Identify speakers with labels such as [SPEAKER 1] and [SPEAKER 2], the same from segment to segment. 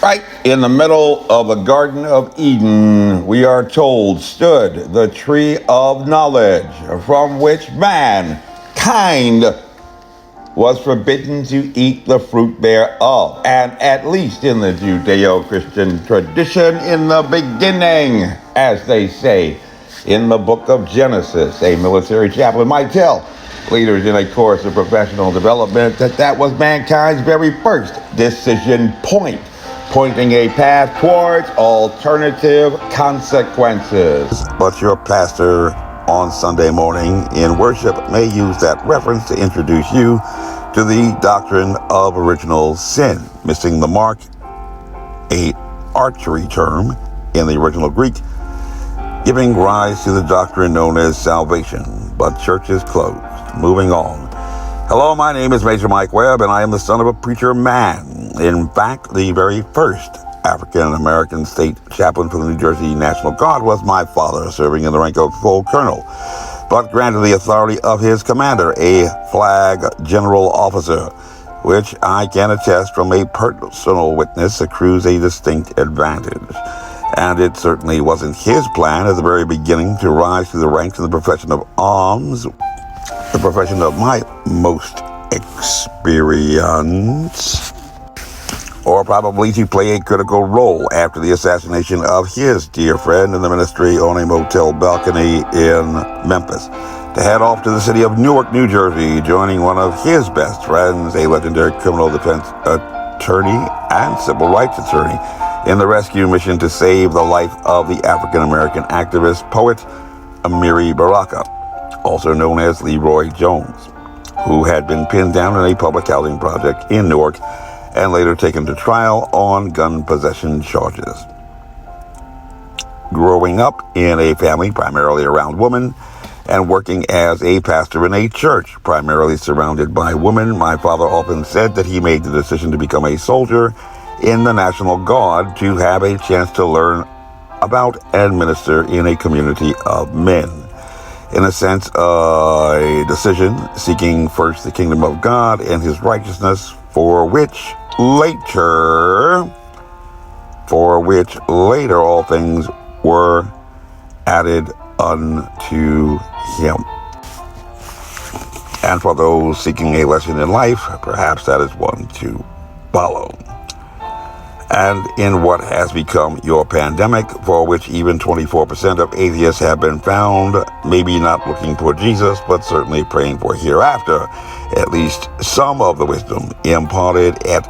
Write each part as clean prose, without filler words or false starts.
[SPEAKER 1] Right in the middle of the Garden of Eden, we are told, stood the tree of knowledge, from which mankind was forbidden to eat the fruit thereof. And at least in the Judeo-Christian tradition, in the beginning, as they say, in the book of Genesis, a military chaplain might tell leaders in a course of professional development that was mankind's very first decision point, pointing a path towards alternative consequences. But your pastor on Sunday morning in worship may use that reference to introduce you to the doctrine of original sin, missing the mark, a archery term in the original Greek, giving rise to the doctrine known as salvation. But church is closed. Moving on. Hello, my name is Major Mike Webb, and I am the son of a preacher man. In fact, the very first African-American state chaplain for the New Jersey National Guard was my father, serving in the rank of full colonel, but granted the authority of his commander, a flag general officer, which I can attest from a personal witness accrues a distinct advantage. And it certainly wasn't his plan at the very beginning to rise to the ranks in the profession of arms, the profession of my most experience, or probably to play a critical role after the assassination of his dear friend in the ministry on a motel balcony in Memphis, to head off to the city of Newark, New Jersey, joining one of his best friends, a legendary criminal defense attorney and civil rights attorney, in the rescue mission to save the life of the African-American activist poet Amiri Baraka, also known as Leroy Jones, who had been pinned down in a public housing project in Newark and later taken to trial on gun possession charges. Growing up in a family primarily around women and working as a pastor in a church primarily surrounded by women, my father often said that he made the decision to become a soldier in the National Guard to have a chance to learn about and minister in a community of men. In a sense, a decision seeking first the kingdom of God and his righteousness, for which later all things were added unto him. And for those seeking a lesson in life, perhaps that is one to follow. And in what has become your pandemic, for which even 24% of atheists have been found, maybe not looking for Jesus, but certainly praying for hereafter, at least some of the wisdom imparted at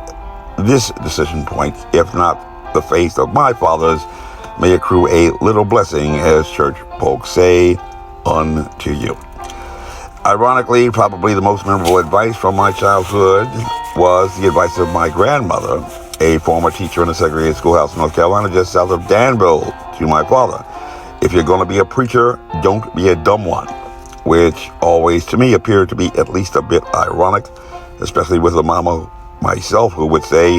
[SPEAKER 1] this decision point, if not the faith of my fathers, may accrue a little blessing, as church folks say, unto you. Ironically, probably the most memorable advice from my childhood was the advice of my grandmother, a former teacher in a segregated schoolhouse in North Carolina just south of Danville, to my father. If you're going to be a preacher, don't be a dumb one, which always to me appeared to be at least a bit ironic, especially with a mama myself who would say,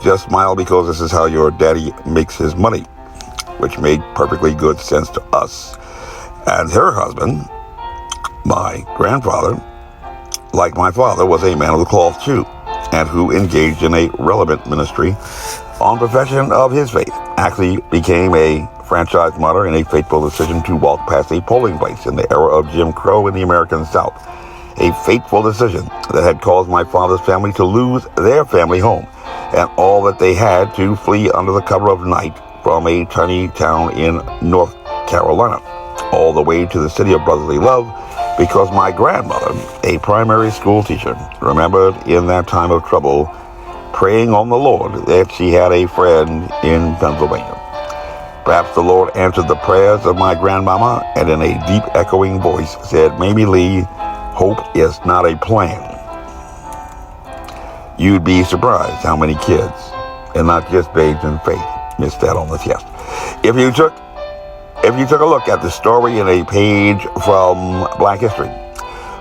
[SPEAKER 1] just smile because this is how your daddy makes his money, which made perfectly good sense to us. And her husband, my grandfather, like my father, was a man of the cloth too, and who engaged in a relevant ministry on profession of his faith, actually became a franchise mother in a fateful decision to walk past a polling place in the era of Jim Crow in the American South. A fateful decision that had caused my father's family to lose their family home and all that they had to flee under the cover of night from a tiny town in North Carolina, all the way to the city of brotherly love, because my grandmother, a primary school teacher, remembered in that time of trouble praying on the Lord that she had a friend in Pennsylvania. Perhaps the Lord answered the prayers of my grandmama and in a deep echoing voice said, Mamie Lee, hope is not a plan. You'd be surprised how many kids, and not just babes in faith, missed that on the test. If you took a look at the story in a page from Black History,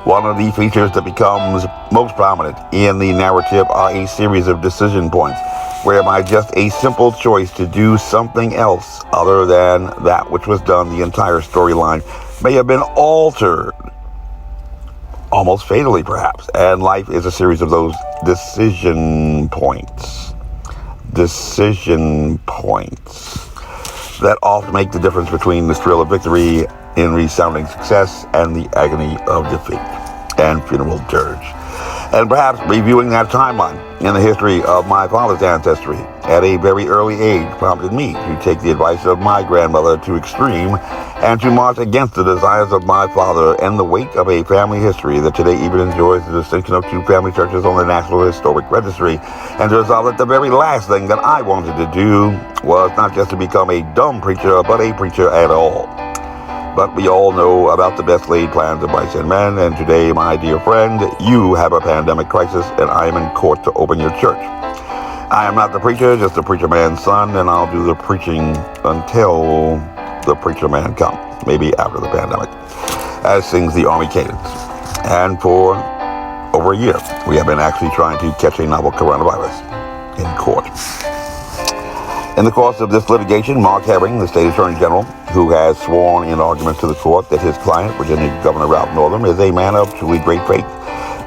[SPEAKER 1] one of the features that becomes most prominent in the narrative are a series of decision points whereby just a simple choice to do something else other than that which was done, the entire storyline may have been altered, almost fatally perhaps, and life is a series of those decision points. decision points that often make the difference between the thrill of victory in resounding success and the agony of defeat and funeral dirge. And perhaps reviewing that timeline in the history of my father's ancestry at a very early age prompted me to take the advice of my grandmother to extreme and to march against the desires of my father and the weight of a family history that today even enjoys the distinction of 2 family churches on the National Historic Registry, and to resolve that the very last thing that I wanted to do was not just to become a dumb preacher, but a preacher at all. But we all know about the best laid plans of mice and men, and today, my dear friend, you have a pandemic crisis, and I am in court to open your church. I am not the preacher, just the preacher man's son, and I'll do the preaching until the preacher man comes, maybe after the pandemic, as sings the Army cadence. And for over a year, we have been actually trying to catch a novel coronavirus in court. In the course of this litigation, Mark Herring, the state attorney general, who has sworn in arguments to the court that his client, Virginia Governor Ralph Northam, is a man of truly great faith,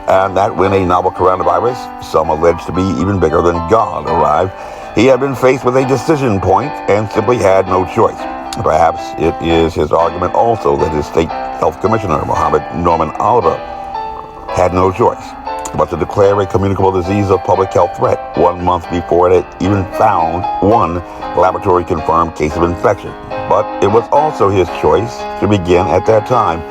[SPEAKER 1] and that when a novel coronavirus, some allege to be even bigger than God, arrived, he had been faced with a decision point and simply had no choice. Perhaps it is his argument also that his state health commissioner, Mohammed Norman Oliver, had no choice but to declare a communicable disease of public health threat 1 month before it had even found one laboratory-confirmed case of infection. But it was also his choice to begin at that time,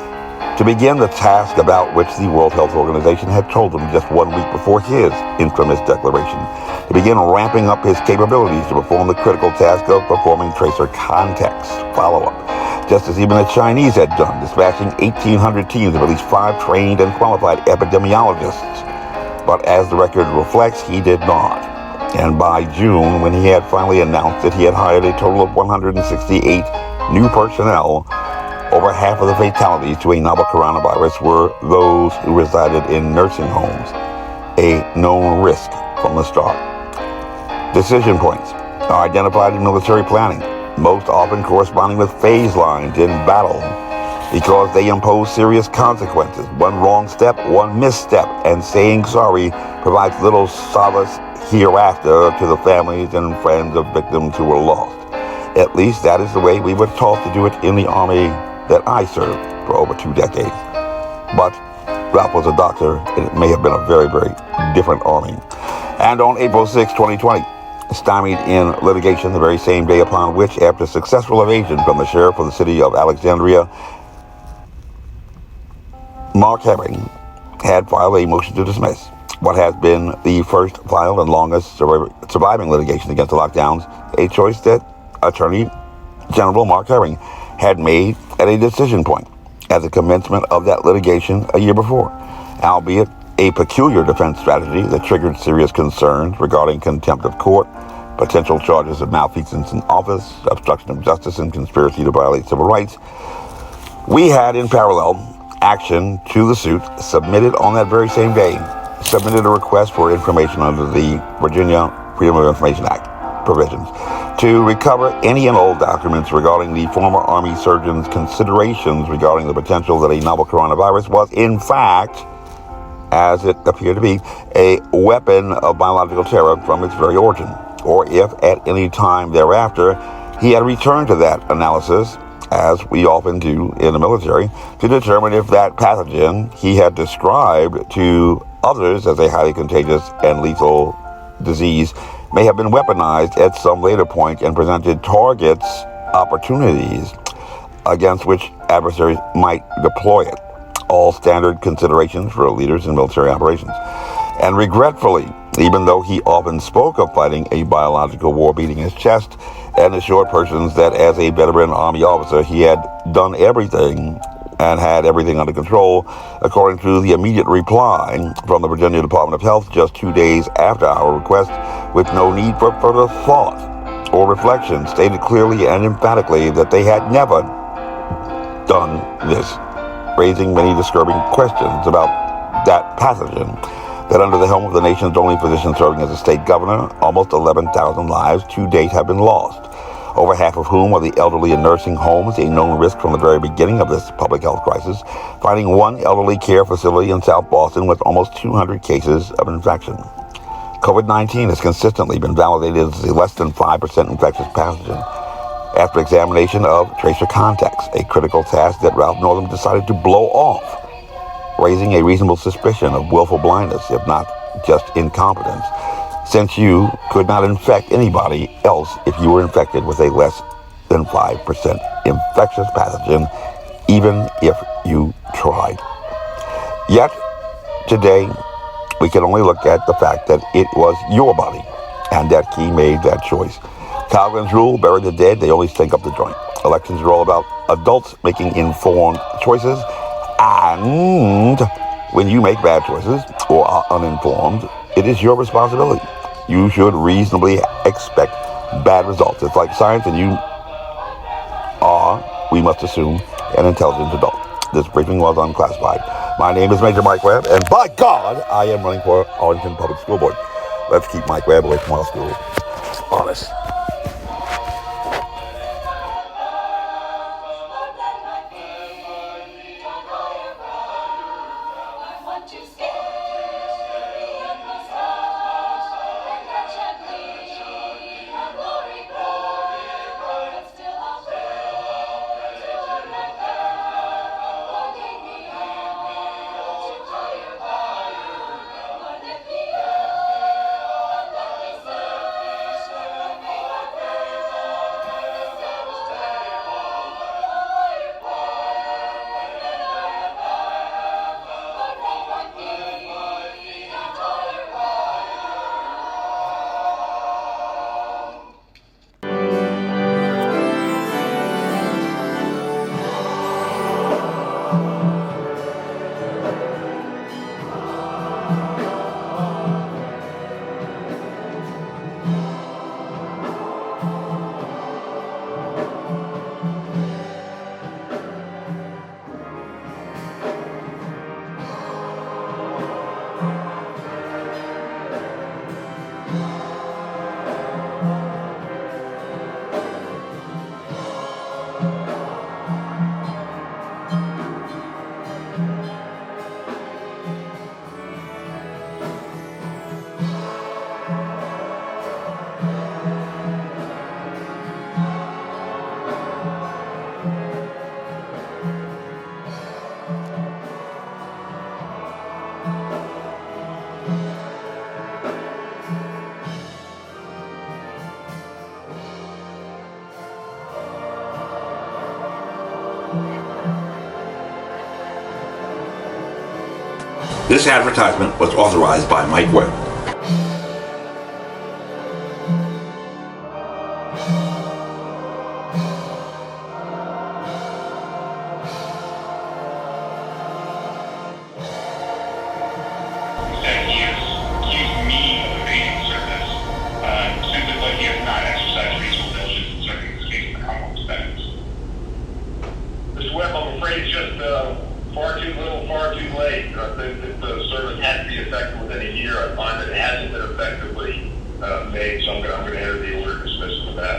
[SPEAKER 1] to begin the task about which the World Health Organization had told him just 1 week before his infamous declaration, to begin ramping up his capabilities to perform the critical task of performing tracer context follow-up, just as even the Chinese had done, dispatching 1,800 teams of at least 5 trained and qualified epidemiologists. But as the record reflects, he did not. And by June, when he had finally announced that he had hired a total of 168 new personnel, over half of the fatalities to a novel coronavirus were those who resided in nursing homes, a known risk from the start. Decision points are identified in military planning, most often corresponding with phase lines in battle, because they impose serious consequences. One wrong step, one misstep, and saying sorry provides little solace hereafter to the families and friends of victims who were lost. At least that is the way we were taught to do it in the Army that I served for over 2 decades. But Ralph was a doctor, and it may have been a very, very different Army. And on April 6, 2020, stymied in litigation the very same day upon which, after successful evasion from the sheriff of the city of Alexandria, Mark Herring had filed a motion to dismiss what has been the first filed and longest surviving litigation against the lockdowns, a choice that Attorney General Mark Herring had made at a decision point at the commencement of that litigation a year before, albeit a peculiar defense strategy that triggered serious concerns regarding contempt of court, potential charges of malfeasance in office, obstruction of justice, and conspiracy to violate civil rights. We had in parallel action to the suit submitted on that very same day, submitted a request for information under the Virginia Freedom of Information Act provisions to recover any and all documents regarding the former Army surgeon's considerations regarding the potential that a novel coronavirus was, in fact, as it appeared to be, a weapon of biological terror from its very origin, or if at any time thereafter he had returned to that analysis, as we often do in the military, to determine if that pathogen he had described to others as a highly contagious and lethal disease may have been weaponized at some later point and presented targets, opportunities against which adversaries might deploy it. All standard considerations for leaders in military operations. And regretfully, even though he often spoke of fighting a biological war beating his chest, and assured persons that as a veteran Army officer he had done everything and had everything under control, according to the immediate reply from the Virginia Department of Health just 2 days after our request, with no need for further thought or reflection, stated clearly and emphatically that they had never done this, raising many disturbing questions about that pathogen, that under the helm of the nation's only physician serving as a state governor, almost 11,000 lives to date have been lost, over half of whom are the elderly in nursing homes, a known risk from the very beginning of this public health crisis, finding one elderly care facility in South Boston with almost 200 cases of infection. COVID-19 has consistently been validated as a less than 5% infectious pathogen after examination of tracer contacts, a critical task that Ralph Northam decided to blow off, raising a reasonable suspicion of willful blindness, if not just incompetence, since you could not infect anybody else if you were infected with a less than 5% infectious pathogen, even if you tried. Yet, today, we can only look at the fact that it was your body, and that he made that choice. Coughlin's rule, bury the dead, they only stink up the joint. Elections are all about adults making informed choices, and when you make bad choices or are uninformed, it is your responsibility. You should reasonably expect bad results. It's like science, and you are, we must assume, an intelligent adult. This briefing was unclassified. My name is Major Mike Webb, and by God, I am running for Arlington Public School Board. Let's keep Mike Webb away from our school. Honest. This advertisement was authorized by Mike Webb.
[SPEAKER 2] Made, so I'm going to enter the